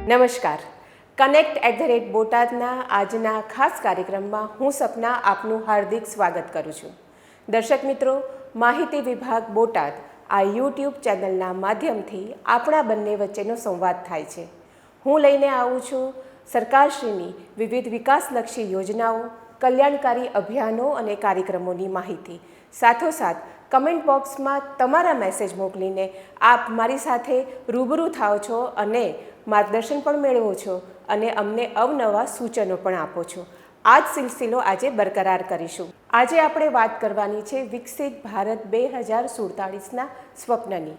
નમસ્કાર. કનેક્ટ@બોટાદના આજના ખાસ કાર્યક્રમમાં હું સપના આપનું હાર્દિક સ્વાગત કરું છું. દર્શક મિત્રો, માહિતી વિભાગ બોટાદ આ યુટ્યુબ ચેનલના માધ્યમથી આપણા બંને વચ્ચેનો સંવાદ થાય છે. હું લઈને આવું છું સરકારશ્રીની વિવિધ વિકાસલક્ષી યોજનાઓ, કલ્યાણકારી અભિયાનો અને કાર્યક્રમોની માહિતી. સાથોસાથ કમેન્ટ બોક્સમાં તમારા મેસેજ મોકલીને આપ મારી સાથે રૂબરૂ થાઓ છો અને માર્ગદર્શન પણ મેળવો છો અને અમને અવનવા સૂચનો પણ આપો છો. આ જ સિલસિલો આજે બરકરાર કરીશું. આજે આપણે વાત કરવાની છે વિકસિત ભારત 2047ના સ્વપ્નની.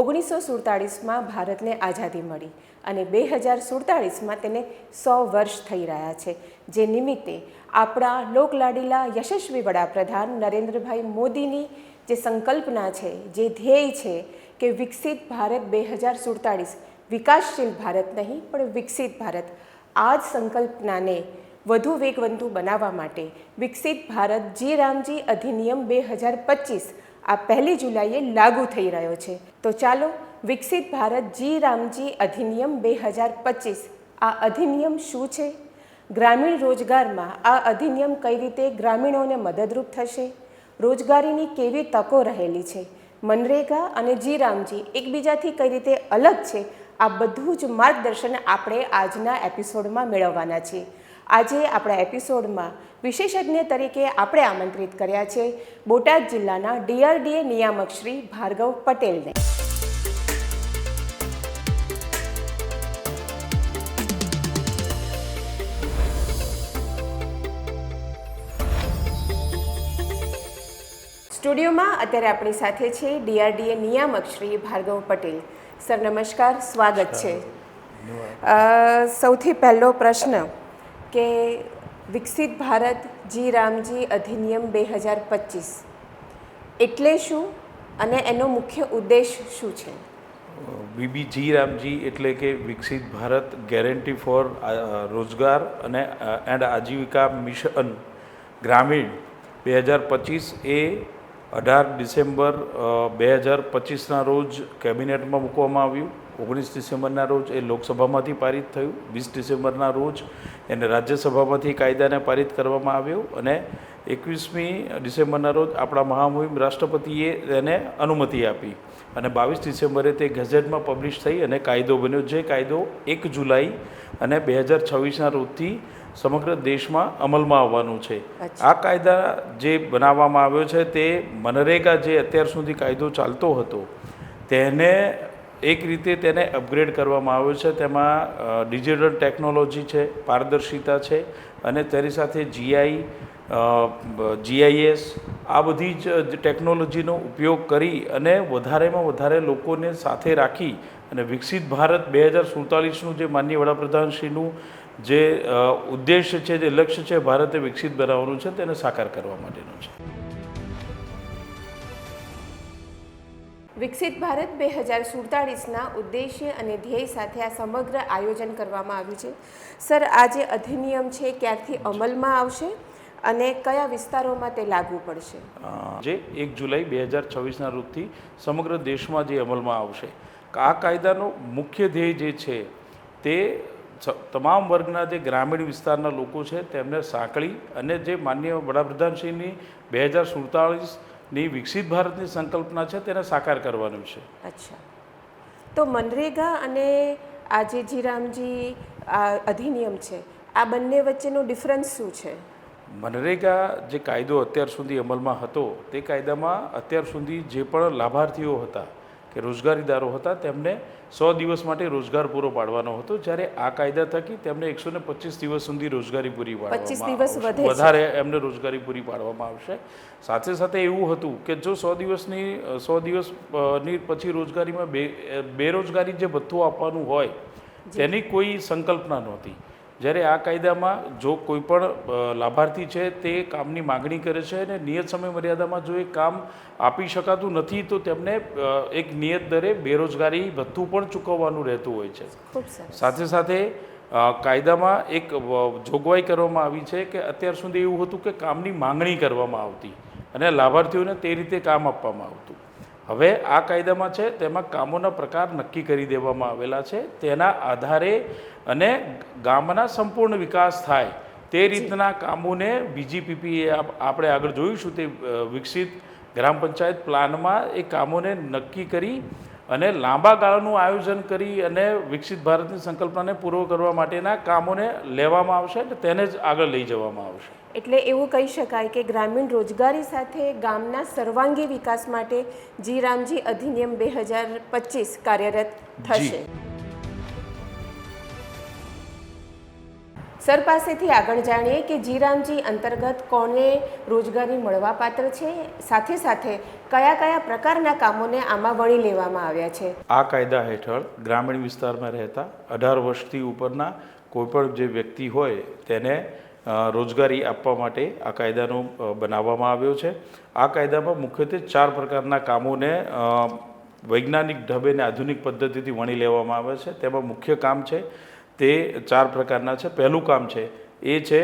1947માં ભારતને આઝાદી મળી અને 2047માં તેને 100 વર્ષ થઈ રહ્યા છે, જે નિમિત્તે આપણા લોકલાડીલા યશસ્વી વડાપ્રધાન નરેન્દ્રભાઈ મોદીની જે સંકલ્પના છે, જે ધ્યેય છે કે વિકસિત ભારત 2047, વિકાસશીલ ભારત નહીં પણ વિકસિત ભારત, આ જ સંકલ્પનાને વધુ વેગવંતુ બનાવવા માટે વિકસિત ભારત જી રામજી અધિનિયમ 2025 આ 1 જુલાઈએ લાગુ થઈ રહ્યો છે. તો ચાલો વિકસિત ભારત જી રામજી અધિનિયમ 2025 આ અધિનિયમ શું છે, ગ્રામીણ રોજગારમાં આ અધિનિયમ કઈ રીતે ગ્રામીણોને મદદરૂપ થશે, રોજગારીની કેવી તકો રહેલી છે, મનરેગા અને જી રામજી એકબીજાથી કઈ રીતે અલગ છે, આ બધું જ માર્ગદર્શન આપણે આજના એપિસોડમાં મેળવવાના છીએ. આજે આપણા એપિસોડમાં વિશેષજ્ઞ તરીકે આપણે આમંત્રિત કર્યા છે બોટાદ જિલ્લાના DRDA નિયામક શ્રી ભાર્ગવ પટેલને. સ્ટુડિયોમાં અત્યારે આપણી સાથે છે DRDA નિયામક શ્રી ભાર્ગવ પટેલ. સર નમસ્કાર, સ્વાગત છે. સૌથી પહેલો પ્રશ્ન કે વિકસિત ભારત જી રામજી અધિનિયમ 2025 એટલે શું અને એનો મુખ્ય ઉદ્દેશ શું છે? જી રામજી એટલે કે વિકસિત ભારત ગેરંટી ફોર રોજગાર અને આજીવિકા મિશન ગ્રામીણ 2025 એ 18 ડિસેમ્બર 2025ના રોજ કેબિનેટમાં મૂકવામાં આવ્યું. 19 ડિસેમ્બરના રોજ એ લોકસભામાંથી પારિત થયું. 20 ડિસેમ્બરના રોજ એને રાજ્યસભામાંથી કાયદાને પારિત કરવામાં આવ્યો અને 21મી ડિસેમ્બરના રોજ આપણા મહામહિમ રાષ્ટ્રપતિએ તેને અનુમતિ આપી અને 22 ડિસેમ્બરે તે ગેઝેટમાં પબ્લિશ થઈ અને કાયદો બન્યો. જે કાયદો 1 જુલાઈ અને 2026ના રોજથી સમગ્ર દેશમાં અમલમાં આવવાનું છે. આ કાયદા જે બનાવવામાં આવ્યો છે તે મનરેગા જે અત્યાર સુધી કાયદો ચાલતો હતો તેને એક રીતે તેને અપગ્રેડ કરવામાં આવ્યો છે. તેમાં ડિજિટલ ટેકનોલોજી છે, પારદર્શિતા છે અને તેની સાથે GIS આ બધી જ ટેકનોલોજીનો ઉપયોગ કરી અને વધારેમાં વધારે લોકોને સાથે રાખી અને વિકસિત ભારત 2047નું જે માનનીય વડાપ્રધાનશ્રીનું જે ઉદ્દેશ્ય છે, જે લક્ષ્ય છે ભારતે વિકસિત બનાવવાનું છે, તેને સાકાર કરવા માટેનું છે. વિકસિત ભારત 2047ના ઉદ્દેશ્ય અને ધ્યેય સાથે આ સમગ્ર આયોજન કરવામાં આવ્યું છે. સર, આ જે અધિનિયમ છે ક્યારથી અમલમાં આવશે અને કયા વિસ્તારોમાં તે લાગુ પડશે? જે 1 જુલાઈ 2026ના રોજથી સમગ્ર દેશમાં જે અમલમાં આવશે. આ કાયદાનો મુખ્ય ધ્યેય જે છે તે તમામ વર્ગના જે ગ્રામીણ વિસ્તારના લોકો છે તેમને સાંકળી અને જે માનનીય વડાપ્રધાનશ્રીની 2047ની વિકસિત ભારતની સંકલ્પના છે તેને સાકાર કરવાનું છે. અચ્છા, તો મનરેગા અને આ જે જી રામજી અધિનિયમ છે, આ બંને વચ્ચેનો ડિફરન્સ શું છે? મનરેગા જે કાયદો અત્યાર સુધી અમલમાં હતો તે કાયદામાં અત્યાર સુધી જે પણ લાભાર્થીઓ હતા કે રોજગારીદારો હતા તેમને 100 દિવસ માટે રોજગાર પૂરો પાડવાનો હતો, જ્યારે આ કાયદા થકી તેમને 125 દિવસ સુધી રોજગારી પૂરી પાડવામાં વધારે એમને રોજગારી પૂરી પાડવામાં આવશે. સાથે સાથે એવું હતું કે જો 100 દિવસની પછી રોજગારીમાં બેરોજગારી જે ભથ્થું આપવાનું હોય તેની કોઈ સંકલ્પના નહોતી. જ્યારે આ કાયદામાં જો કોઈ પણ લાભાર્થી છે તે કામની માગણી કરે છે અને નિયત સમય મર્યાદામાં જો એ કામ આપી શકાતું નથી તો તેમને એક નિયત દરે બેરોજગારી ભથ્થું પણ ચૂકવવાનું રહેતું હોય છે. સાથે સાથે કાયદામાં એક જોગવાઈ કરવામાં આવી છે કે અત્યાર સુધી એવું હતું કે કામની માંગણી કરવામાં આવતી અને લાભાર્થીઓને તે રીતે કામ આપવામાં આવતું. હવે આ કાયદામાં છે તેમાં કામોના પ્રકાર નક્કી કરી દેવામાં આવેલા છે, તેના આધારે અને ગામના સંપૂર્ણ વિકાસ થાય તે રીતના કામોને બીજીપીપી આપણે આગળ જોઈશું તે વિકસિત ગ્રામ પંચાયત પ્લાનમાં એ કામોને નક્કી કરી અને લાંબા ગાળાનું આયોજન કરી અને વિકસિત ભારતની સંકલ્પનાને પૂરો કરવા માટેના કામોને લેવામાં આવશે અને તેને જ આગળ લઈ જવામાં આવશે. એટલે એવું કહી શકાય કે ગ્રામીણ રોજગારી સાથે ગામના સર્વાંગી વિકાસ માટે જી રામજી અધિનિયમ 2025 કાર્યરત થશે. સર પાસેથી આગળ જાણીએ કે જી રામજી અંતર્ગત કોને રોજગારી મળવાપાત્ર છે, સાથે સાથે કયા કયા પ્રકારના કામોને આમાં વણી લેવામાં આવ્યા છે. આ કાયદા હેઠળ ગ્રામીણ વિસ્તારમાં રહેતા 18 વર્ષથી ઉપરના કોઈપણ જે વ્યક્તિ હોય તેને રોજગારી આપવા માટે આ કાયદાનો બનાવવામાં આવ્યો છે. આ કાયદામાં મુખ્યત્વે 4 પ્રકારના કામોને વૈજ્ઞાનિક ઢબે અને આધુનિક પદ્ધતિથી વણી લેવામાં આવે છે. તેમાં મુખ્ય કામ છે તે 4 પ્રકારના છે. પહેલું કામ છે એ છે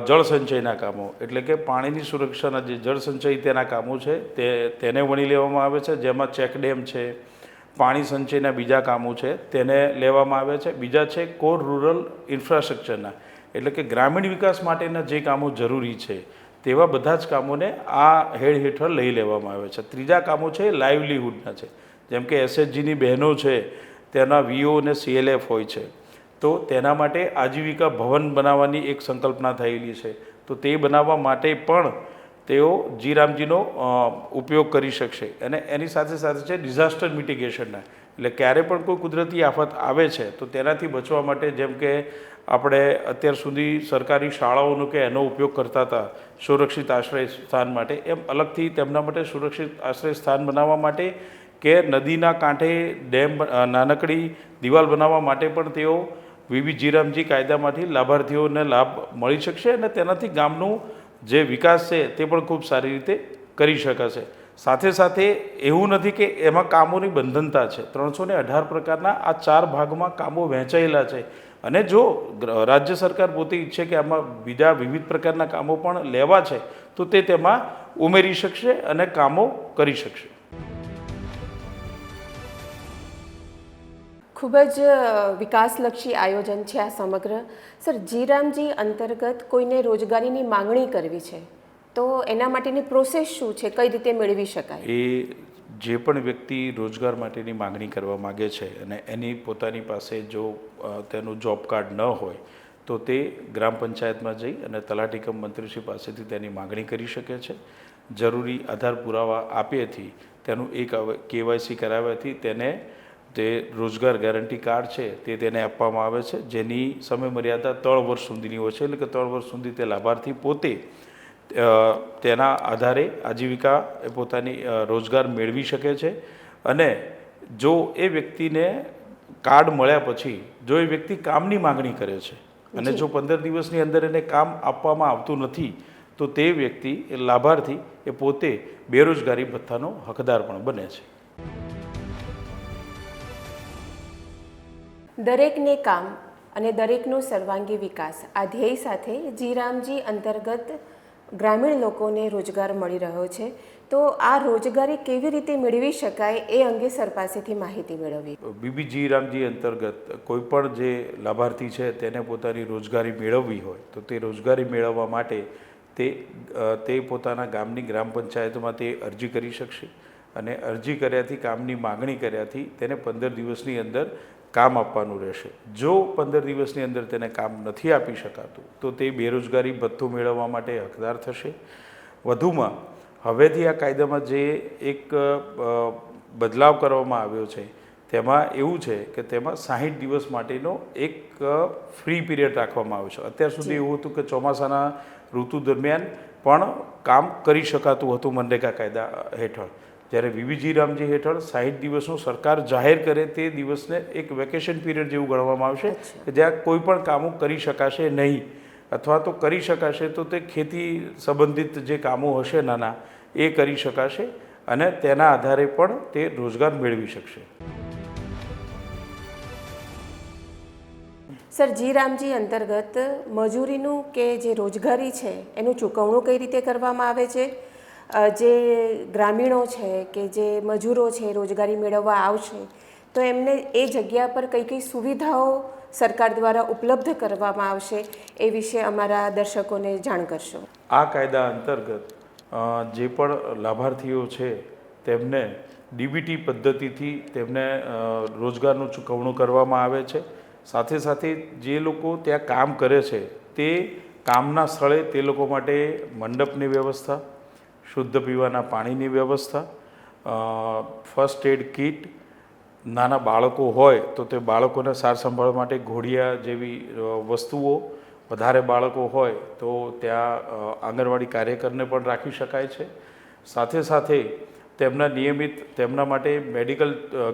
જળ સંચયના કામો, એટલે કે પાણીની સુરક્ષાના જે જળ સંચય તેના કામો છે તેને વણી લેવામાં આવે છે, જેમાં ચેકડેમ છે, પાણી સંચયના બીજા કામો છે તેને લેવામાં આવે છે. બીજા છે કોર રૂરલ ઇન્ફ્રાસ્ટ્રક્ચરના, એટલે કે ગ્રામીણ વિકાસ માટેના જે કામો જરૂરી છે તેવા બધા જ કામોને આ હેડ હેઠળ લઈ લેવામાં આવે છે. ત્રીજા કામો છે લાઇવલીહુડના છે, જેમ કે એસએચજીની બહેનો છે તેના વીઓ અને સીએલએફ હોય છે, તો તેના માટે આજીવિકા ભવન બનાવવાની એક સંકલ્પના થયેલી છે, તો તે બનાવવા માટે પણ તેઓ જી રામજીનો ઉપયોગ કરી શકશે. અને એની સાથે સાથે છે ડિઝાસ્ટર મિટિગેશનના, એટલે ક્યારે પણ કોઈ કુદરતી આફત આવે છે તો તેનાથી બચવા માટે, જેમ કે આપણે અત્યાર સુધી સરકારી શાળાઓનો કે એનો ઉપયોગ કરતા હતા સુરક્ષિત આશ્રય સ્થાન માટે, એમ અલગથી તેમના માટે સુરક્ષિત આશ્રય સ્થાન બનાવવા માટે કે નદીના કાંઠે ડેમ નાનકડી દિવાલ બનાવવા માટે પણ તેઓ વિવિધ જી રામજી કાયદામાંથી લાભાર્થીઓને લાભ મળી શકશે અને તેનાથી ગામનું જે વિકાસ છે તે પણ ખૂબ સારી રીતે કરી શકાશે. સાથે સાથે એવું નથી કે એમાં કામોની બંધનતા છે. 318 પ્રકારના આ 4 ભાગમાં કામો વહેંચાયેલા છે અને જો રાજ્ય સરકાર પોતે ઈચ્છે કે આમાં બીજા વિવિધ પ્રકારના કામો પણ લેવા છે તો તે તેમાં ઉમેરી શકશે અને કામો કરી શકશે. ખૂબ જ વિકાસલક્ષી આયોજન છે આ સમગ્ર. સર, જી રામજી અંતર્ગત કોઈને રોજગારીની માંગણી કરવી છે તો એના માટેની પ્રોસેસ શું છે, કઈ રીતે મેળવી શકાય? એ જે પણ વ્યક્તિ રોજગાર માટેની માંગણી કરવા માગે છે અને એની પોતાની પાસે જો તેનું જોબ કાર્ડ ન હોય તો તે ગ્રામ પંચાયતમાં જઈ અને તલાટી કમ મંત્રીશ્રી પાસેથી તેની માંગણી કરી શકે છે. જરૂરી આધાર પુરાવા આપ્યાથી તેનું એક કેવાયસી કરાવ્યાથી તેને તે રોજગાર ગેરંટી કાર્ડ છે તે તેને આપવામાં આવે છે, જેની સમયમર્યાદા 3 વર્ષ સુધીની હોય છે, એટલે કે 3 વર્ષ સુધી તે લાભાર્થી પોતે તેના આધારે આજીવિકા એ પોતાની રોજગાર મેળવી શકે છે. અને જો એ વ્યક્તિને કાર્ડ મળ્યા પછી જો એ વ્યક્તિ કામની માંગણી કરે છે અને જો 15 દિવસની અંદર એને કામ આપવામાં આવતું નથી તો તે વ્યક્તિ એ લાભાર્થી એ પોતે બેરોજગારી ભથ્થાનો હકદાર પણ બને છે. દરેકને કામ અને દરેકનો સર્વાંગી વિકાસ આ ધ્યેય સાથે જી રામજી અંતર્ગત ગ્રામીણ લોકોને રોજગાર મળી રહ્યો છે, તો આ રોજગારી કેવી રીતે મેળવી શકાય એ અંગે સર પાસેથી માહિતી મેળવવી. બીબી જી રામજી અંતર્ગત કોઈ પણ જે લાભાર્થી છે તેને પોતાની રોજગારી મેળવવી હોય તો તે રોજગારી મેળવવા માટે તે પોતાના ગામની ગ્રામ પંચાયતમાં તે અરજી કરી શકશે અને અરજી કર્યાથી કામની માગણી કર્યાથી તેને 15 દિવસની અંદર કામ આપવાનું રહેશે. જો 15 દિવસની અંદર તેને કામ નથી આપી શકાતું તો તે બેરોજગારી ભથ્થું મેળવવા માટે હકદાર થશે. વધુમાં હવેથી આ કાયદામાં જે એક બદલાવ કરવામાં આવ્યો છે તેમાં એવું છે કે તેમાં 60 દિવસ માટેનો એક ફ્રી પીરિયડ રાખવામાં આવ્યો છે. અત્યાર સુધી એવું હતું કે ચોમાસાના ઋતુ દરમિયાન પણ કામ કરી શકાતું હતું મનરેગા કાયદા હેઠળ, જ્યારે વિવી જી રામજી હેઠળ 60 દિવસનું સરકાર જાહેર કરે તે દિવસને એક વેકેશન પીરિયડ જેવું ગણવામાં આવશે કે જ્યાં કોઈ પણ કામો કરી શકાશે નહીં, અથવા તો કરી શકાશે તો તે ખેતી સંબંધિત જે કામો હશે નાના એ કરી શકાશે અને તેના આધારે પણ તે રોજગાર મેળવી શકશે. સર, જી રામજી અંતર્ગત મજૂરીનું કે જે રોજગારી છે એનું ચૂકવણું કઈ રીતે કરવામાં આવે છે જે ગ્રામીણો છે કે જે મજૂરો છે રોજગારી મેળવવા આવશે તો એમને એ જગ્યા પર કઈ કઈ સુવિધાઓ સરકાર દ્વારા ઉપલબ્ધ કરવામાં આવશે એ વિશે અમારા દર્શકોને જાણ કરશો. આ કાયદા અંતર્ગત જે પણ લાભાર્થીઓ છે તેમને ડીબીટી પદ્ધતિથી તેમને રોજગારનું ચૂકવણું કરવામાં આવે છે. સાથે સાથે જે લોકો ત્યાં કામ કરે છે તે કામના સ્થળે તે લોકો માટે મંડપની વ્યવસ્થા, શુદ્ધ પીવાના પાણીની વ્યવસ્થા, ફર્સ્ટ એડ કિટ, નાના બાળકો હોય તો તે બાળકોને સાર સંભાળ માટે ઘોડિયા જેવી વસ્તુઓ, વધારે બાળકો હોય તો ત્યાં આંગણવાડી કાર્યકરને પણ રાખી શકાય છે. સાથે સાથે તેમના નિયમિત તેમના માટે મેડિકલ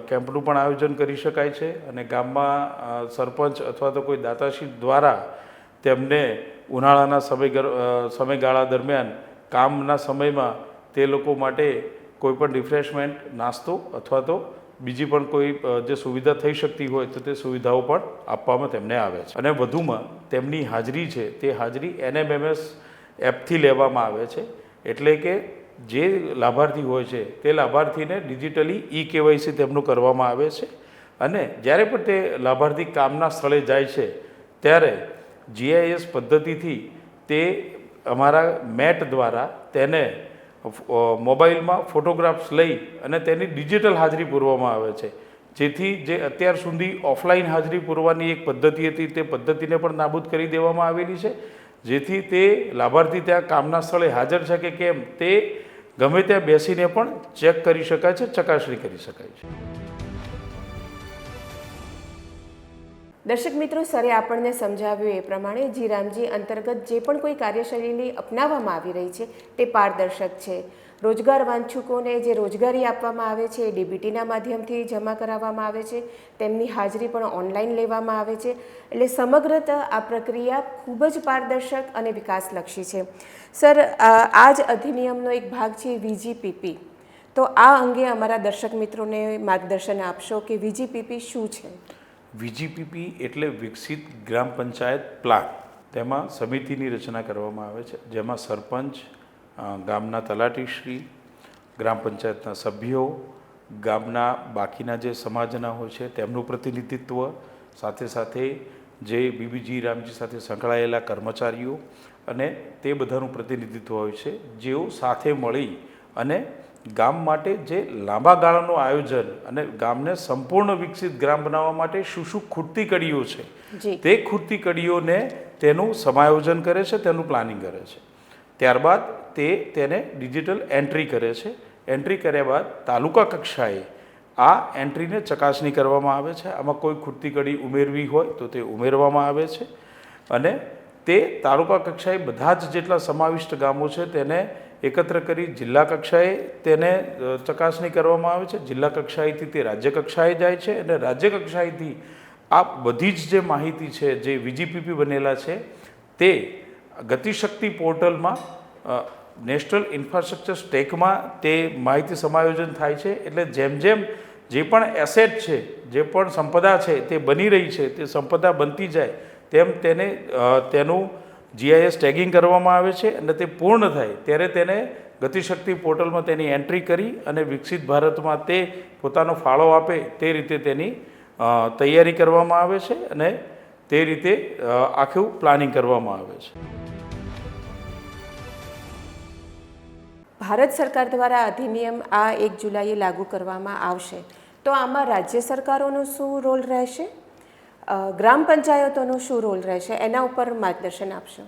કેમ્પનું પણ આયોજન કરી શકાય છે અને ગામમાં સરપંચ અથવા તો કોઈ દાતાશ્રી દ્વારા તેમને ઉનાળાના સમયગાળા દરમિયાન કામના સમયમાં તે લોકો માટે કોઈપણ રિફ્રેશમેન્ટ, નાસ્તો અથવા તો બીજી પણ કોઈ જે સુવિધા થઈ શકતી હોય તો તે સુવિધાઓ પણ આપવામાં તેમને આવે છે. અને વધુમાં તેમની હાજરી છે તે હાજરી NMMS એપથી લેવામાં આવે છે. એટલે કે જે લાભાર્થી હોય છે તે લાભાર્થીને ડિજિટલી eKYC તેમનું કરવામાં આવે છે અને જ્યારે પણ તે લાભાર્થી કામના સ્થળે જાય છે ત્યારે GIS પદ્ધતિથી તે અમારા મેટ દ્વારા તેને મોબાઈલમાં ફોટોગ્રાફ્સ લઈ અને તેની ડિજિટલ હાજરી પૂરવામાં આવે છે, જેથી જે અત્યાર સુધી ઓફલાઈન હાજરી પૂરવાની એક પદ્ધતિ હતી તે પદ્ધતિને પણ નાબૂદ કરી દેવામાં આવેલી છે, જેથી તે લાભાર્થી ત્યાં કામના સ્થળે હાજર છે કે કેમ તે ગમે ત્યાં બેસીને પણ ચેક કરી શકાય છે, ચકાસણી કરી શકાય છે. દર્શક મિત્રો, સરે આપણને સમજાવ્યું એ પ્રમાણે જી રામજી અંતર્ગત જે પણ કોઈ કાર્યશૈલી અપનાવવામાં આવી રહી છે તે પારદર્શક છે. રોજગાર વાંછુકોને જે રોજગારી આપવામાં આવે છે એ ડીબીટીના માધ્યમથી જમા કરાવવામાં આવે છે, તેમની હાજરી પણ ઓનલાઈન લેવામાં આવે છે. એટલે સમગ્રત આ પ્રક્રિયા ખૂબ જ પારદર્શક અને વિકાસલક્ષી છે. સર, આ જ અધિનિયમનો એક ભાગ છે VGPP, તો આ અંગે અમારા દર્શક મિત્રોને માર્ગદર્શન આપશો કે VGPP શું છે? VGPP એટલે વિકસિત ગ્રામ પંચાયત પ્લાન. તેમાં સમિતિની રચના કરવામાં આવે છે, જેમાં સરપંચ, ગામના તલાટીશ્રી, ગ્રામ પંચાયતના સભ્યો, ગામના બાકીના જે સમાજના હોય છે તેમનું પ્રતિનિધિત્વ, સાથે સાથે જે બીબીજી રામજી સાથે સંકળાયેલા કર્મચારીઓ અને તે બધાનું પ્રતિનિધિત્વ હોય છે, જેઓ સાથે મળી અને ગામ માટે જે લાંબા ગાળાનું આયોજન અને ગામને સંપૂર્ણ વિકસિત ગ્રામ બનાવવા માટે શું શું ખૂટતી કડીઓ છે તે ખૂટતી કડીઓને તેનું સમાયોજન કરે છે, તેનું પ્લાનિંગ કરે છે. ત્યારબાદ તેને ડિજિટલ એન્ટ્રી કરે છે. એન્ટ્રી કર્યા બાદ તાલુકા કક્ષાએ આ એન્ટ્રીને ચકાસણી કરવામાં આવે છે. આમાં કોઈ ખૂટતી કડી ઉમેરવી હોય તો તે ઉમેરવામાં આવે છે અને તે તાલુકા કક્ષાએ બધા જ જેટલા સમાવિષ્ટ ગામો છે તેને એકત્ર કરી જિલ્લા કક્ષાએ તેને ચકાસણી કરવામાં આવે છે. જિલ્લા કક્ષાએથી તે રાજ્ય કક્ષાએ જાય છે અને રાજ્ય કક્ષાએથી આ બધી જ જે માહિતી છે જે VGPP બનેલા છે તે ગતિશક્તિ પોર્ટલમાં નેશનલ ઇન્ફ્રાસ્ટ્રક્ચર સ્ટેકમાં તે માહિતી સમાયોજન થાય છે. એટલે જેમ જેમ જે પણ એસેટ છે, જે પણ સંપદા છે તે બની રહી છે, તે સંપદા બનતી જાય તેમ તેનું GIS ટેગિંગ કરવામાં આવે છે અને તે પૂર્ણ થાય ત્યારે તેને ગતિશક્તિ પોર્ટલમાં તેની એન્ટ્રી કરી અને વિકસિત ભારતમાં તે પોતાનો ફાળો આપે તે રીતે તેની તૈયારી કરવામાં આવે છે અને તે રીતે આખું પ્લાનિંગ કરવામાં આવે છે. ભારત સરકાર દ્વારા અધિનિયમ આ 1 જુલાઈએ લાગુ કરવામાં આવશે, તો આમાં રાજ્ય સરકારોનો શું રોલ રહેશે, ગ્રામ પંચાયતોનો શું રોલ રહેશે, એના ઉપર માર્ગદર્શન આપશો?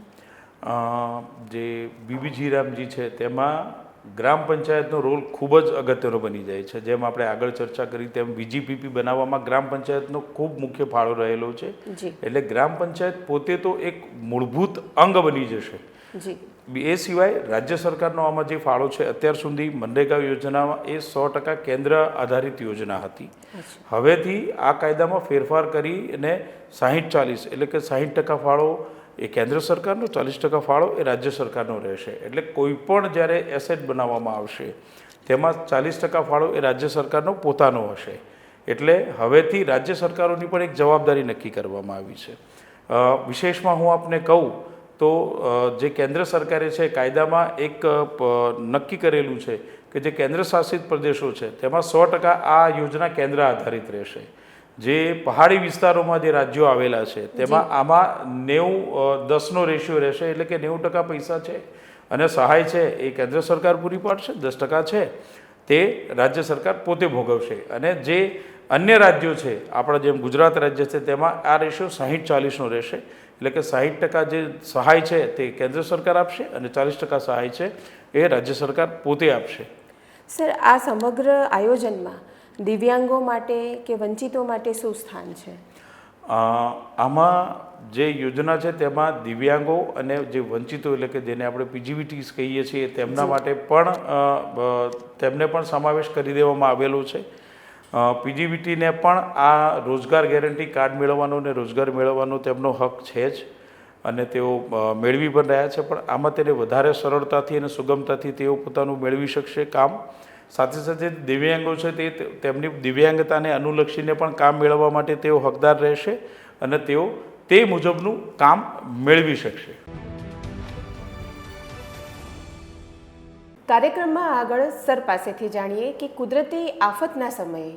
જે બીબીજી રામજી છે તેમાં ગ્રામ પંચાયતનો રોલ ખૂબ જ અગત્યનો બની જાય છે. જેમ આપણે આગળ ચર્ચા કરી તેમ VGPP બનાવવામાં ગ્રામ પંચાયતનો ખૂબ મુખ્ય ફાળો રહેલો છે. એટલે ગ્રામ પંચાયત પોતે તો એક મૂળભૂત અંગ બની જશે. એ સિવાય રાજ્ય સરકારનો આમાં જે ફાળો છે, અત્યાર સુધી મનરેગા યોજનામાં એ 100% કેન્દ્ર આધારિત યોજના હતી. હવેથી આ કાયદામાં ફેરફાર કરી અને 60-40 એટલે કે 60% ફાળો એ કેન્દ્ર સરકારનો, 40% ફાળો એ રાજ્ય સરકારનો રહેશે. એટલે કોઈ પણ જ્યારે એસેટ બનાવવામાં આવશે તેમાં 40% ફાળો એ રાજ્ય સરકારનો પોતાનો હશે. એટલે હવેથી રાજ્ય સરકારોની પણ એક જવાબદારી નક્કી કરવામાં આવી છે. વિશેષમાં હું આપને કહું તો જે કેન્દ્ર સરકારે છે કાયદામાં એક નક્કી કરેલું છે કે જે કેન્દ્ર શાસિત પ્રદેશો છે તેમાં 100% આ યોજના કેન્દ્ર આધારિત રહેશે. જે પહાડી વિસ્તારોમાં જે રાજ્યો આવેલા છે તેમાં આમાં 90-10નો રેશિયો રહેશે, એટલે કે 90% પૈસા છે અને સહાય છે એ કેન્દ્ર સરકાર પૂરી પાડશે, 10% છે તે રાજ્ય સરકાર પોતે ભોગવશે. અને જે અન્ય રાજ્યો છે આપણા જેમ ગુજરાત રાજ્ય છે તેમાં આ રેશિયો 60-40નો રહેશે, એટલે કે 60% જે સહાય છે તે કેન્દ્ર સરકાર આપશે અને 40% સહાય છે એ રાજ્ય સરકાર પોતે આપશે. સર, આ સમગ્ર આયોજનમાં દિવ્યાંગો માટે કે વંચિતો માટે શું સ્થાન છે? આમાં જે યોજના છે તેમાં દિવ્યાંગો અને જે વંચિતો એટલે કે જેને આપણે પીજીવીટીસ કહીએ છીએ તેમના માટે પણ તેમને પણ સમાવેશ કરી દેવામાં આવેલો છે. પીજીવીટીને પણ આ રોજગાર ગેરંટી કાર્ડ મેળવવાનો અને રોજગાર મેળવવાનો તેમનો હક છે જ અને તેઓ મેળવી પણ રહ્યા છે, પણ આમાં તેને વધારે સરળતાથી અને સુગમતાથી તેઓ પોતાનું મેળવી શકશે કામ. સાથે સાથે દિવ્યાંગો છે તે તેમની દિવ્યાંગતાને અનુલક્ષીને પણ કામ મેળવવા માટે તેઓ હકદાર રહેશે અને તેઓ તે મુજબનું કામ મેળવી શકશે. કાર્યક્રમમાં આગળ સર પાસેથી જાણીએ કે કુદરતી આફતના સમયે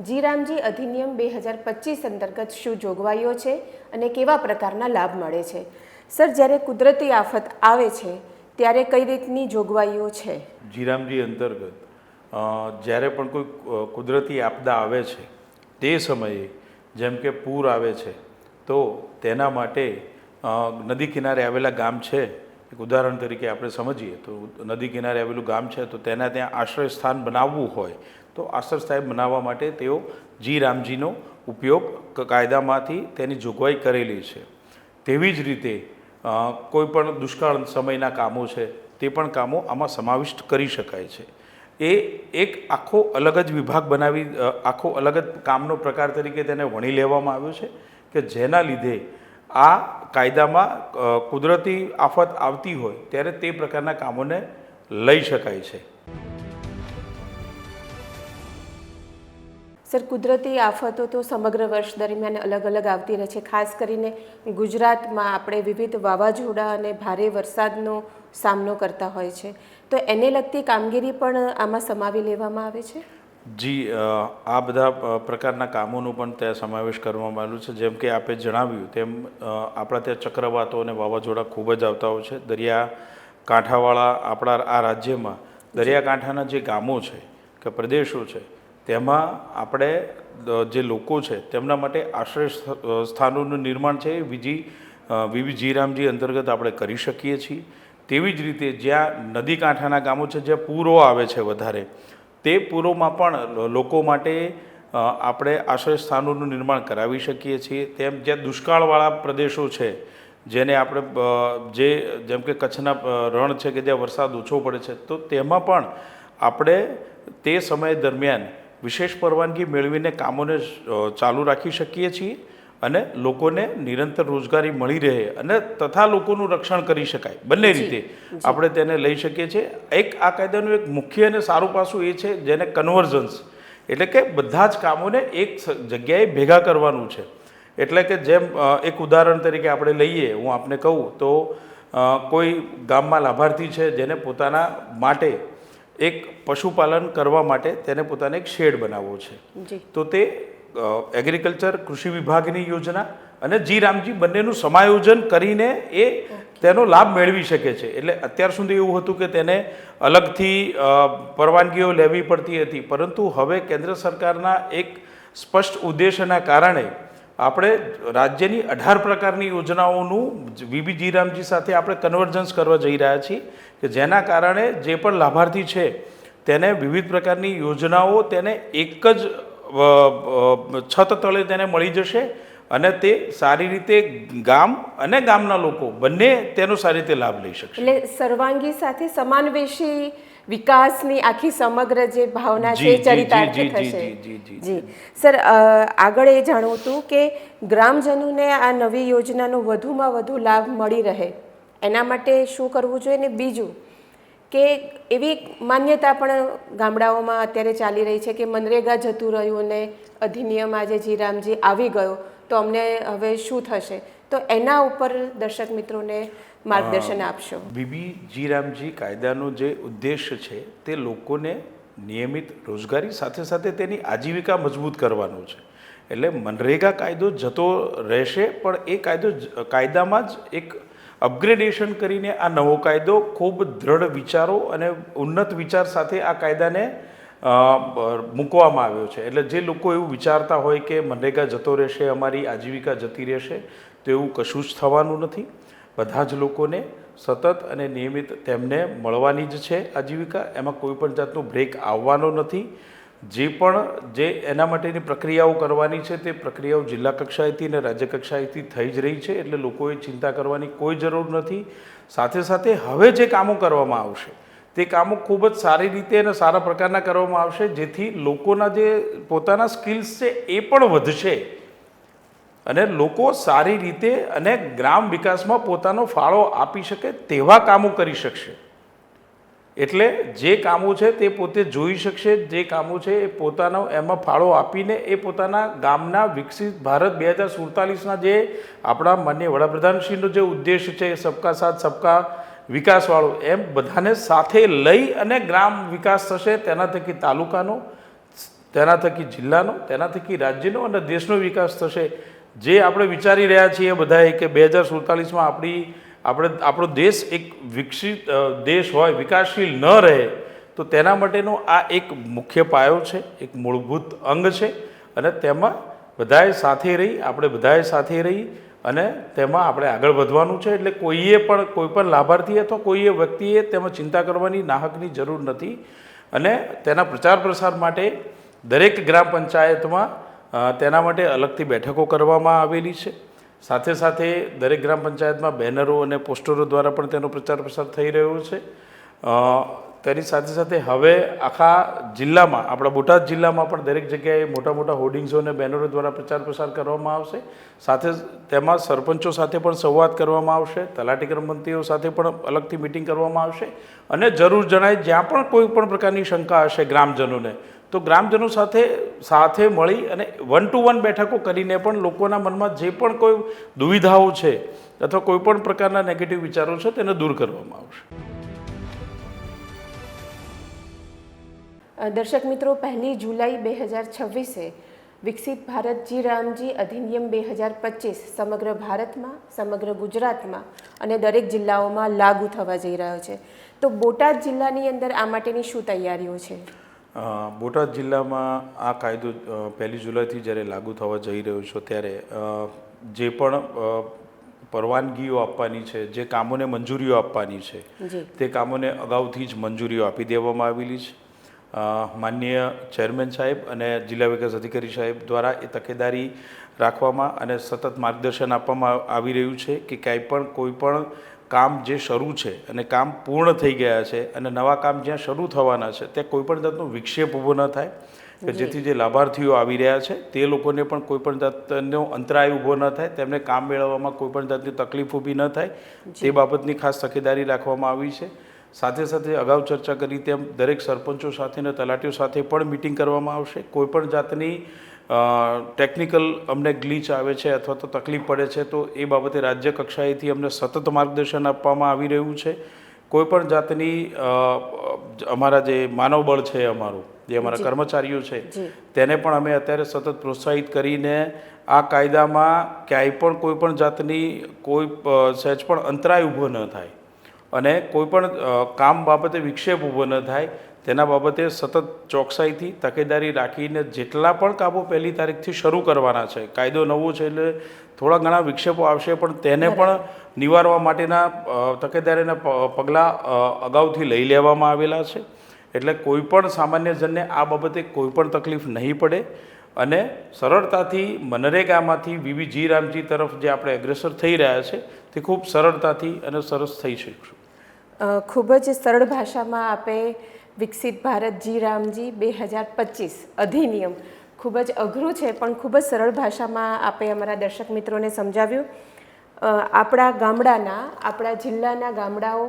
જી રામજી અધિનિયમ 2025 અંતર્ગત શું જોગવાઈઓ છે અને કેવા પ્રકારના લાભ મળે છે. સર, જ્યારે કુદરતી આફત આવે છે ત્યારે કઈ રીતની જોગવાઈઓ છે? જી રામજી અંતર્ગત જ્યારે પણ કોઈ કુદરતી આપદા આવે છે તે સમયે જેમ કે પૂર આવે છે તો તેના માટે નદી કિનારે આવેલા ગામ છે, એક ઉદાહરણ તરીકે આપણે સમજીએ તો નદી કિનારે આવેલું ગામ છે તો તેના ત્યાં આશ્રય સ્થાન બનાવવું હોય તો આશ્રય સ્થાન બનાવવા માટે તેઓ જી રામજીનો ઉપયોગ કાયદામાંથી તેની જોગવાઈ કરેલી છે. તેવી જ રીતે કોઈ પણ દુષ્કાળ સમયના કામો છે તે પણ કામો આમાં સમાવિષ્ટ કરી શકાય છે. એ એક આખો અલગ જ વિભાગ બનાવી આખો અલગ જ કામનો પ્રકાર તરીકે તેને વણી લેવામાં આવ્યો છે કે જેના લીધે આ કાયદામાં કુદરતી આફત આવતી હોય ત્યારે તે પ્રકારના કામોને લઈ શકાય છે. સર, કુદરતી આફતો તો સમગ્ર વર્ષ દરમિયાન અલગ અલગ આવતી રહે છે. ખાસ કરીને ગુજરાતમાં આપણે વિવિધ વાવાઝોડા અને ભારે વરસાદનો સામનો કરતા હોય છે, તો એને લગતી કામગીરી પણ આમાં સમાવી લેવામાં આવે છે? જી, આ બધા પ્રકારના કામોનો પણ ત્યાં સમાવેશ કરવામાં આવ્યો છે. જેમ કે આપે જણાવ્યું તેમ આપણા ત્યાં ચક્રવાતો અને વાવાઝોડા ખૂબ જ આવતા હોય છે. દરિયા કાંઠાવાળા આપણા આ રાજ્યમાં દરિયાકાંઠાના જે ગામો છે કે પ્રદેશો છે તેમાં આપણે જે લોકો છે તેમના માટે આશ્રય સ્થાનોનું નિર્માણ છે એ જી રામજી અંતર્ગત આપણે કરી શકીએ છીએ. તેવી જ રીતે જ્યાં નદી કાંઠાના ગામો છે જ્યાં પૂરો આવે છે વધારે, તે પૂરોમાં પણ લોકો માટે આપણે આશ્રય સ્થાનોનું નિર્માણ કરાવી શકીએ છીએ. તેમ જ્યાં દુષ્કાળવાળા પ્રદેશો છે જેને આપણે જેમ કે કચ્છના રણ છે કે જ્યાં વરસાદ ઓછો પડે છે તો તેમાં પણ આપણે તે સમય દરમિયાન વિશેષ પરવાનગી મેળવીને કામોને ચાલુ રાખી શકીએ છીએ અને લોકોને નિરંતર રોજગારી મળી રહે અને તથા લોકોનું રક્ષણ કરી શકાય. બંને રીતે આપણે તેને લઈ શકીએ છીએ. એક આ કાયદાનું એક મુખ્ય અને સારું પાસું એ છે જેને કન્વર્જન્સ, એટલે કે બધા જ કામોને એક જગ્યાએ ભેગા કરવાનું છે. એટલે કે જેમ એક ઉદાહરણ તરીકે આપણે લઈએ, હું આપને કહું તો કોઈ ગામમાં લાભાર્થી છે જેને પોતાના માટે એક પશુપાલન કરવા માટે તેને પોતાને એક શેડ બનાવવો છે, તો તે એગ્રીકલ્ચર કૃષિ વિભાગની યોજના અને જી રામજી બંનેનું સમાયોજન કરીને એ તેનો લાભ મેળવી શકે છે. એટલે અત્યાર સુધી એવું હતું કે તેને અલગથી પરવાનગીઓ લેવી પડતી હતી, પરંતુ હવે કેન્દ્ર સરકારના એક સ્પષ્ટ ઉદ્દેશના કારણે આપણે રાજ્યની 18 પ્રકારની યોજનાઓનું જી રામજી સાથે આપણે કન્વર્જન્સ કરવા જઈ રહ્યા છીએ કે જેના કારણે જે પણ લાભાર્થી છે તેને વિવિધ પ્રકારની યોજનાઓ તેને એક જ છત તળે તેને મળી જશે અને તે સારી રીતે ગામ અને ગામના લોકો બંને તેનો સારી રીતે લાભ લઈ શકશે. એટલે સર્વાંગી સાથે સમાનવેશી વિકાસની આખી સમગ્ર જે ભાવના છે ચરિતાર્થ થશે. જી સર, આગળ એ જાણવું હતું કે ગ્રામજનોને આ નવી યોજનાનો વધુમાં વધુ લાભ મળી રહે એના માટે શું કરવું જોઈએ, ને બીજું કે એવી માન્યતા પણ ગામડાઓમાં અત્યારે ચાલી રહી છે કે મનરેગા જતું રહ્યું ને અધિનિયમ આજે જી રામજી આવી ગયો તો અમને હવે શું થશે, તો એના ઉપર દર્શક મિત્રોને માર્ગદર્શન આપશો? બીબીજી રામજી કાયદાનો જે ઉદ્દેશ છે તે લોકોને નિયમિત રોજગારી સાથે સાથે તેની આજીવિકા મજબૂત કરવાનો છે. એટલે મનરેગા કાયદો જતો રહેશે, પણ એ કાયદામાં જ એક અપગ્રેડેશન કરીને આ નવો કાયદો ખૂબ દ્રઢ વિચારો અને ઉન્નત વિચાર સાથે આ કાયદાને મૂકવામાં આવ્યો છે. એટલે જે લોકો એવું વિચારતા હોય કે મનરેગા જતો રહેશે, અમારી આજીવિકા જતી રહેશે, તો એવું કશું જ થવાનું નથી. બધા જ લોકોને સતત અને નિયમિત તેમને મળવાની જ છે આજીવિકા. એમાં કોઈ પણ જાતનો બ્રેક આવવાનો નથી. જે એના માટેની પ્રક્રિયાઓ કરવાની છે તે પ્રક્રિયાઓ જિલ્લા કક્ષાએથી અને રાજ્ય કક્ષાએથી થઈ જ રહી છે. એટલે લોકોએ ચિંતા કરવાની કોઈ જરૂર નથી. સાથે સાથે હવે જે કામો કરવામાં આવશે તે કામો ખૂબ જ સારી રીતે અને સારા પ્રકારના કરવામાં આવશે, જેથી લોકોના જે પોતાના સ્કિલ્સ છે એ પણ વધશે અને લોકો સારી રીતે અને ગ્રામ વિકાસમાં પોતાનો ફાળો આપી શકે તેવા કામો કરી શકશે. એટલે જે કામો છે તે પોતે જોઈ શકશે, જે કામો છે એ પોતાનો એમાં ફાળો આપીને એ પોતાના ગામના વિકસિત ભારત 2047ના જે આપણા માનનીય વડાપ્રધાનશ્રીનો જે ઉદ્દેશ છે સબકા સાથ સબકા વિકાસવાળો, એમ બધાને સાથે લઈ અને ગ્રામ વિકાસ થશે. તેના થકી તાલુકાનો, તેના થકી જિલ્લાનો, તેના થકી રાજ્યનો અને દેશનો વિકાસ થશે. જે આપણે વિચારી રહ્યા છીએ બધાએ કે 2047માં આપણો દેશ એક વિકસિત દેશ હોય, વિકાસશીલ ન રહે, તો તેના માટેનો આ એક મુખ્ય પાયો છે, એક મૂળભૂત અંગ છે. અને તેમાં બધાએ સાથે રહી, આપણે બધાએ સાથે રહી અને તેમાં આપણે આગળ વધવાનું છે. એટલે કોઈ પણ લાભાર્થી અથવા કોઈએ વ્યક્તિએ તેમાં ચિંતા કરવાની નાહકની જરૂર નથી. અને તેના પ્રચાર પ્રસાર માટે દરેક ગ્રામ પંચાયતમાં તેના માટે અલગથી બેઠકો કરવામાં આવેલી છે. સાથે સાથે દરેક ગ્રામ પંચાયતમાં બેનરો અને પોસ્ટરો દ્વારા પણ તેનો પ્રચાર પ્રસાર થઈ રહ્યો છે. તેની સાથે સાથે હવે આખા જિલ્લામાં, આપણા બોટાદ જિલ્લામાં પણ દરેક જગ્યાએ મોટા મોટા હોર્ડિંગ્સો અને બેનરો દ્વારા પ્રચાર પ્રસાર કરવામાં આવશે. સાથે તેમાં સરપંચો સાથે પણ સંવાદ કરવામાં આવશે, તલાટી ક્રમ મંત્રીઓ સાથે પણ અલગથી મિટિંગ કરવામાં આવશે. અને જરૂર જણાય જ્યાં પણ કોઈ પણ પ્રકારની શંકા હશે ગ્રામજનોને, તો ગ્રામજનો સાથે મળી અને 1-to-1 બેઠકો કરીને પણ લોકોના મનમાં જે પણ કોઈ દુવિધાઓ છે અથવા કોઈ પણ પ્રકારના નેગેટિવ વિચારો છે તેને દૂર કરવામાં આવશે. દર્શક મિત્રો, 1 જુલાઈ 2026 વિકસિત ભારત જી રામજી અધિનિયમ 2025 સમગ્ર ભારતમાં, સમગ્ર ગુજરાતમાં અને દરેક જિલ્લાઓમાં લાગુ થવા જઈ રહ્યો છે. તો બોટાદ જિલ્લાની અંદર આ માટેની શું તૈયારીઓ છે? બોટાદ જિલ્લામાં આ કાયદો 1 જુલાઈથી જ્યારે લાગુ થવા જઈ રહ્યો છે ત્યારે જે પણ પરવાનગીઓ આપવાની છે, જે કામોને મંજૂરીઓ આપવાની છે, તે કામોને અગાઉથી જ મંજૂરીઓ આપી દેવામાં આવેલી છે. માનનીય ચેરમેન સાહેબ અને જિલ્લા વિકાસ અધિકારી સાહેબ દ્વારા એ તકેદારી રાખવામાં અને સતત માર્ગદર્શન આપવામાં આવી રહ્યું છે કે ક્યાંય પણ કોઈ પણ કામ જે શરૂ છે અને કામ પૂર્ણ થઈ ગયા છે અને નવા કામ જ્યાં શરૂ થવાના છે ત્યાં કોઈપણ જાતનો વિક્ષેપ ઊભો ન થાય, કે જેથી જે લાભાર્થીઓ આવી રહ્યા છે તે લોકોને પણ કોઈપણ જાતનો અંતરાય ઊભો ન થાય, તેમને કામ મેળવવામાં કોઈપણ જાતની તકલીફ ઊભી ન થાય, તે બાબતની ખાસ તકેદારી રાખવામાં આવી છે. સાથે સાથે અગાઉ ચર્ચા કરી તેમ દરેક સરપંચો સાથે અને તલાટીઓ સાથે પણ મિટિંગ કરવામાં આવશે. કોઈપણ જાતની ટેકનિકલ અમને ગ્લીચ આવે છે અથવા તો તકલીફ પડે છે તો એ બાબતે રાજ્ય કક્ષાએથી અમને સતત માર્ગદર્શન આપવામાં આવી રહ્યું છે. કોઈપણ જાતની અમારા જે માનવબળ છે, અમારું જે અમારા કર્મચારીઓ છે, તેને પણ અમે અત્યારે સતત પ્રોત્સાહિત કરીને આ કાયદામાં ક્યાંય પણ કોઈપણ જાતની કોઈ સહેજ પણ અંતરાય ઊભો ન થાય અને કોઈપણ કામ બાબતે વિક્ષેપ ઊભો ન થાય તેના બાબતે સતત ચોકસાઈથી તકેદારી રાખીને જેટલા પણ કામો 1 તારીખથી શરૂ કરવાના છે, કાયદો નવો છે એટલે થોડા ઘણા વિક્ષેપો આવશે પણ તેને પણ નિવારવા માટેના તકેદારીના પગલાં અગાઉથી લઈ લેવામાં આવેલા છે. એટલે કોઈપણ સામાન્યજનને આ બાબતે કોઈપણ તકલીફ નહીં પડે અને સરળતાથી મનરેગામાંથી બીબીજી રામજી તરફ જે આપણે અગ્રેસર થઈ રહ્યા છે તે ખૂબ સરળતાથી અને સરસ થઈ શકશું. ખૂબ જ સરળ ભાષામાં આપે વિકસિત ભારત જી રામજી 2025 અધિનિયમ, ખૂબ જ અઘરું છે પણ ખૂબ જ સરળ ભાષામાં આપે અમારા દર્શક મિત્રોને સમજાવ્યું. આપણા ગામડાના, આપણા જિલ્લાના ગામડાઓ,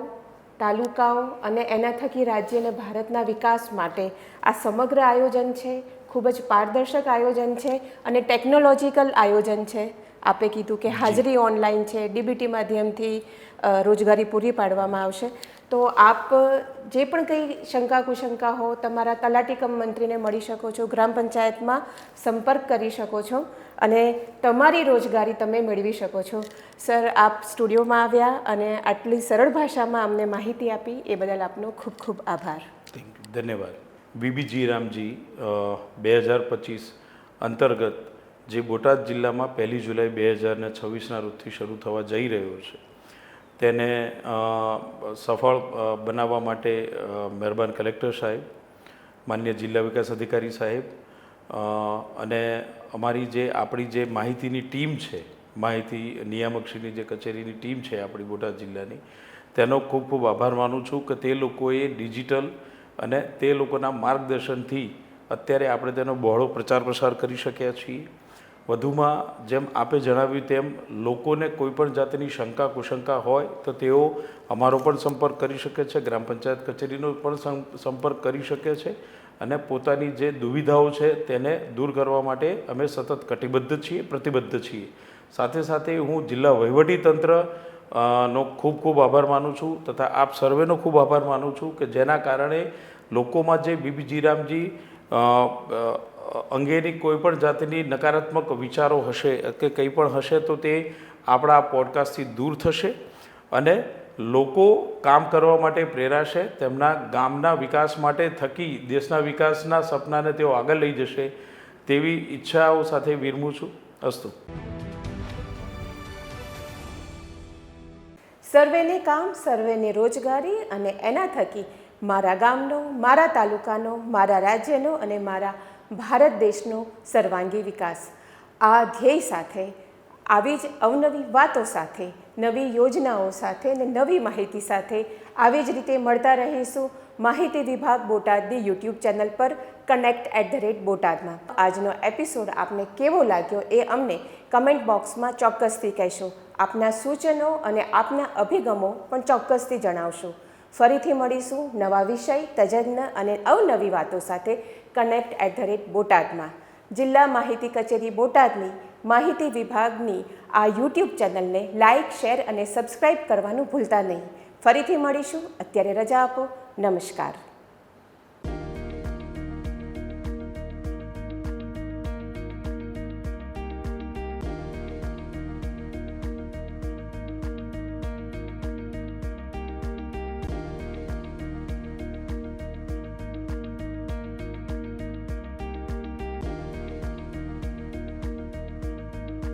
તાલુકાઓ અને એના થકી રાજ્ય અને ભારતના વિકાસ માટે આ સમગ્ર આયોજન છે. ખૂબ જ પારદર્શક આયોજન છે અને ટેકનોલોજીકલ આયોજન છે. આપે કીધું કે હાજરી ઓનલાઈન છે, ડીબીટી માધ્યમથી રોજગારી પૂરી પાડવામાં આવશે. તો આપ જે પણ કંઈ શંકા કુશંકા હો તમારા તલાટી કમ મંત્રીને મળી શકો છો, ગ્રામ પંચાયતમાં સંપર્ક કરી શકો છો અને તમારી રોજગારી તમે મેળવી શકો છો. સર, આપ સ્ટુડિયોમાં આવ્યા અને આટલી સરળ ભાષામાં અમને માહિતી આપી એ બદલ આપનો ખૂબ ખૂબ આભાર. થેન્ક યુ, ધન્યવાદ. વીબીજી રામજી 2025 અંતર્ગત જે બોટાદ જિલ્લામાં 1 જુલાઈ 2026ના રોજથી શરૂ થવા જઈ રહ્યો છે તેને સફળ બનાવવા માટે મહેરબાન કલેક્ટર સાહેબ, માન્ય જિલ્લા વિકાસ અધિકારી સાહેબ અને આપણી જે માહિતીની ટીમ છે, માહિતી નિયામકશ્રીની જે કચેરીની ટીમ છે આપણી બોટાદ જિલ્લાની, તેનો ખૂબ ખૂબ આભાર માનું છું કે તે લોકોએ ડિજિટલ અને તે લોકોના માર્ગદર્શનથી અત્યારે આપણે તેનો બહોળો પ્રચાર પ્રસાર કરી શક્યા છીએ. વધુમાં જેમ આપે જણાવ્યું તેમ લોકોને કોઈપણ જાતની શંકા કુશંકા હોય તો તેઓ અમારો પણ સંપર્ક કરી શકે છે, ગ્રામ પંચાયત કચેરીનો પણ સંપર્ક કરી શકે છે અને પોતાની જે દુવિધાઓ છે તેને દૂર કરવા માટે અમે સતત કટિબદ્ધ છીએ, પ્રતિબદ્ધ છીએ. સાથે સાથે હું જિલ્લા વહીવટીતંત્ર નો ખૂબ ખૂબ આભાર માનું છું તથા આપ સર્વેનો ખૂબ આભાર માનું છું કે જેના કારણે લોકોમાં જે વીબીજી રામજી અંગેની કોઈ પણ જાતની નકારાત્મક વિચારો હશે કે કંઈ પણ હશે તો તે આપણા પોડકાસ્ટથી દૂર થશે અને લોકો કામ કરવા માટે પ્રેરાશે, તેમના ગામના વિકાસ માટે થકી દેશના વિકાસના સપનાને તેઓ આગળ લઈ જશે તેવી ઈચ્છાઓ સાથે વિરમું છું. અસ્તુ. સર્વેને કામ, સર્વેને રોજગારી અને એના થકી મારા ગામનો, મારા તાલુકાનો, મારા રાજ્યનો અને મારા ભારત દેશનો સર્વાંગી વિકાસ. આ ધ્યેય સાથે આવી જ અવનવી વાતો સાથે, નવી યોજનાઓ સાથે અને નવી માહિતી સાથે આવી જ રીતે મળતા રહીશું માહિતી વિભાગ બોટાદની યુટ્યુબ ચેનલ પર connect@બોટાદમાં. આજનો એપિસોડ આપને કેવો લાગ્યો એ અમને કમેન્ટ બોક્સમાં ચોક્કસથી કહેશો. આપના સૂચનો અને આપના અભિગમો પણ ચોક્કસથી જણાવશો. ફરીથી મળીશું નવા વિષય, તજજ્ઞ અને અવનવી વાતો સાથે connect@બોટાદમાં. જિલ્લા માહિતી કચેરી બોટાદની માહિતી વિભાગની આ યુટ્યુબ ચેનલને લાઇક, શેર અને સબસ્ક્રાઈબ કરવાનું ભૂલતા નહીં. ફરીથી મળીશું. અત્યારે રજા આપો. નમસ્કાર.